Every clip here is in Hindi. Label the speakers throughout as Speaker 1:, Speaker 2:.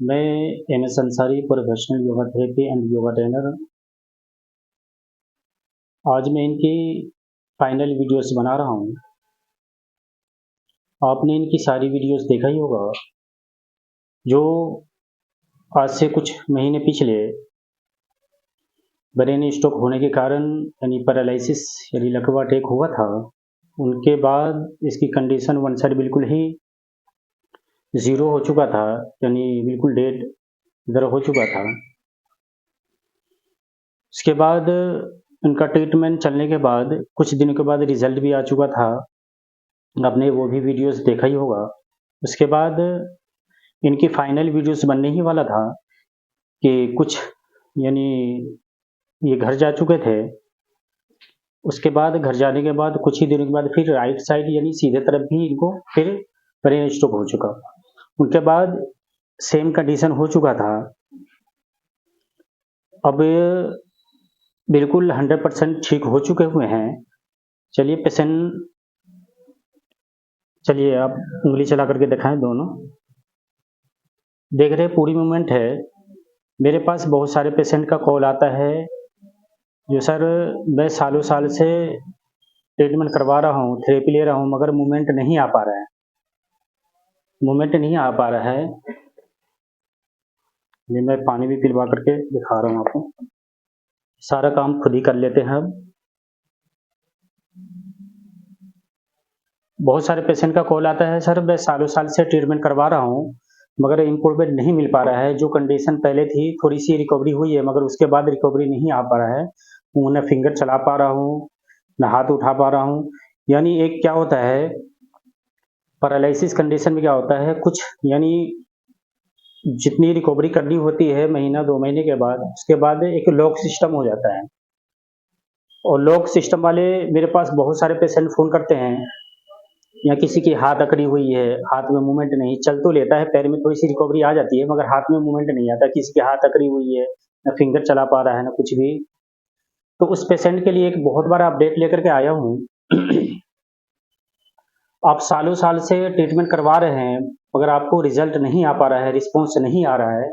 Speaker 1: मैं MS Ansari, professional yoga therapy and yoga trainer. आज मैं इनकी फाइनल वीडियोस बना रहा हूँ। आपने इनकी सारी वीडियोस देखा ही होगा, जो आज से कुछ महीने पिछले ब्रेन स्ट्रोक होने के कारण यानी पैरालिसिस यानी लकवा अटैक हुआ था। उनके बाद इसकी कंडीशन वन साइड बिल्कुल ही ज़ीरो हो चुका था, यानी बिल्कुल डेड इधर हो चुका था। उसके बाद उनका ट्रीटमेंट चलने के बाद कुछ दिनों के बाद रिज़ल्ट भी आ चुका था। आपने वो भी वीडियोस देखा ही होगा। उसके बाद इनकी फाइनल वीडियोस बनने ही वाला था कि कुछ यानी ये घर जा चुके थे। उसके बाद घर जाने के बाद कुछ ही दिनों के बाद फिर राइट साइड यानी सीधे तरफ भी इनको फिर ब्रेन स्ट्रोक हो चुका। उनके बाद सेम कंडीशन हो चुका था। अब बिल्कुल 100% ठीक हो चुके हुए हैं। चलिए पेशेंट, चलिए आप उंगली चला करके दिखाएं। दोनों देख रहे हैं, पूरी मूवमेंट है। मेरे पास बहुत सारे पेशेंट का कॉल आता है जो सर मैं सालों साल से ट्रीटमेंट करवा रहा हूँ, थेरेपी ले रहा हूँ, मगर मूवमेंट नहीं आ पा रहा है, मूवमेंट नहीं आ पा रहा है। ये मैं पानी भी पिलवा करके दिखा रहा हूँ आपको। सारा काम खुद ही कर लेते हैं अब। बहुत सारे पेशेंट का कॉल आता है, सर मैं सालों साल से ट्रीटमेंट करवा रहा हूँ मगर इम्प्रूवमेंट नहीं मिल पा रहा है। जो कंडीशन पहले थी थोड़ी सी रिकवरी हुई है, मगर उसके बाद रिकवरी नहीं आ पा रहा है। न फिंगर चला पा रहा हूँ, न हाथ उठा पा रहा हूँ। यानी एक क्या होता है पैरालिसिस कंडीशन में, क्या होता है कुछ यानी जितनी रिकवरी करनी होती है महीना 2 महीने के बाद, उसके बाद एक लॉक सिस्टम हो जाता है। और लॉक सिस्टम वाले मेरे पास बहुत सारे पेशेंट फ़ोन करते हैं, या किसी की हाथ अकड़ी हुई है, हाथ में मूवमेंट नहीं, चल तो लेता है, पैर में थोड़ी सी रिकवरी आ जाती है मगर हाथ में मूवमेंट नहीं आता। किसी की हाथ अकड़ी हुई है, ना फिंगर चला पा रहा है, ना कुछ भी। तो उस पेशेंट के लिए एक बहुत बड़ा अपडेट लेकर के आया हूँ। आप सालों साल से ट्रीटमेंट करवा रहे हैं मगर आपको रिजल्ट नहीं आ पा रहा है, रिस्पॉन्स नहीं आ रहा है,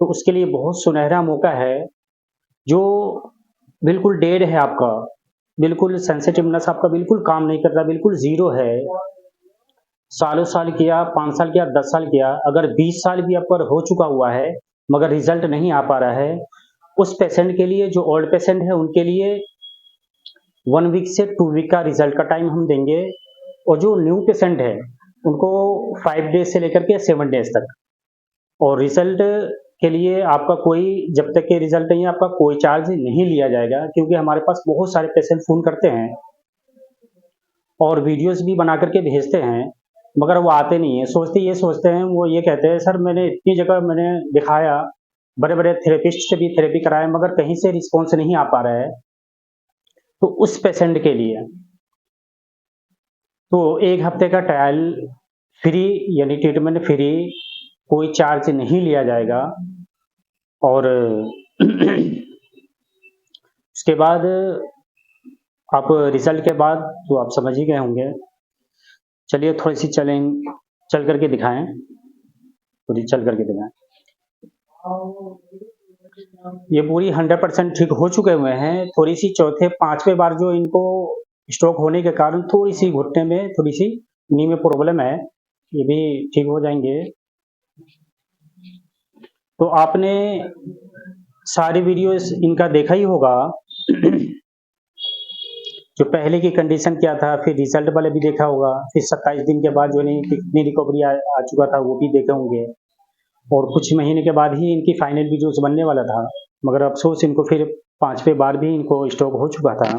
Speaker 1: तो उसके लिए बहुत सुनहरा मौका है। जो बिल्कुल डेड है आपका, बिल्कुल सेंसिटिवनेस आपका बिल्कुल काम नहीं कर रहा, बिल्कुल ज़ीरो है। सालों साल किया, 5 साल किया, 10 साल किया, अगर 20 साल भी आप पर हो चुका हुआ है मगर रिजल्ट नहीं आ पा रहा है, उस पेशेंट के लिए, जो ओल्ड पेशेंट है उनके लिए 1 वीक से 2 वीक का रिजल्ट का टाइम हम देंगे। और जो न्यू पेशेंट है उनको 5 डेज से लेकर के 7 डेज तक। और रिजल्ट के लिए आपका कोई, जब तक के रिजल्ट नहीं है आपका कोई चार्ज नहीं लिया जाएगा, क्योंकि हमारे पास बहुत सारे पेशेंट फ़ोन करते हैं और वीडियोस भी बना करके भेजते हैं, मगर वो आते नहीं हैं। ये सोचते हैं, वो ये कहते हैं सर मैंने इतनी जगह मैंने दिखाया, बड़े-बड़े थेरेपिस्ट से भी थेरेपी कराया मगर कहीं से रिस्पॉन्स नहीं आ पा रहा है। तो उस पेशेंट के लिए तो 1 हफ्ते का ट्रायल फ्री, यानी ट्रीटमेंट फ्री, कोई चार्ज नहीं लिया जाएगा। और उसके बाद आप रिजल्ट के बाद तो आप समझ ही गए होंगे। चलिए थोड़ी सी चल करके दिखाएं, थोड़ी चल करके दिखाएं। ये पूरी 100% ठीक हो चुके हुए हैं। थोड़ी सी चौथे 5वें बार जो इनको स्ट्रोक होने के कारण थोड़ी सी घुटने में, थोड़ी सी नी में प्रॉब्लम है, ये भी ठीक हो जाएंगे। तो आपने सारी वीडियोस इनका देखा ही होगा। जो पहले की कंडीशन क्या था, फिर रिजल्ट वाले भी देखा होगा, फिर 27 दिन के बाद जो नहीं कितनी रिकवरी आ चुका था वो भी देखे होंगे। और कुछ महीने के बाद ही इनकी फाइनल वीडियोस बनने वाला था, मगर अफसोस इनको फिर 5वें बार भी इनको स्ट्रोक हो चुका था,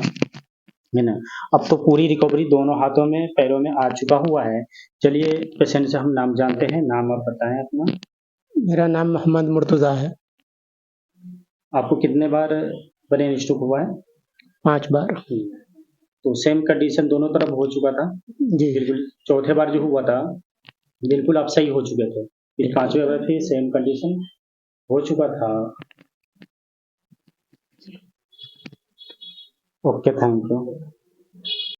Speaker 1: है ना। अब तो पूरी रिकवरी दोनों हाथों में, पैरों में आ चुका हुआ है। चलिए पेशेंट से हम नाम जानते हैं। नाम आप बताएं अपना।
Speaker 2: मेरा नाम मोहम्मद मुर्तज़ा है।
Speaker 1: आपको कितने बार ब्रेन स्ट्रोक हुआ है?
Speaker 2: 5 बार।
Speaker 1: तो सेम कंडीशन दोनों तरफ हो चुका था
Speaker 2: जी।
Speaker 1: बिल्कुल। चौथे बार जो हुआ था बिल्कुल आप सही हो चुके थे, फिर 5वें बार फिर सेम कंडीशन हो चुका था। Okay, thank you.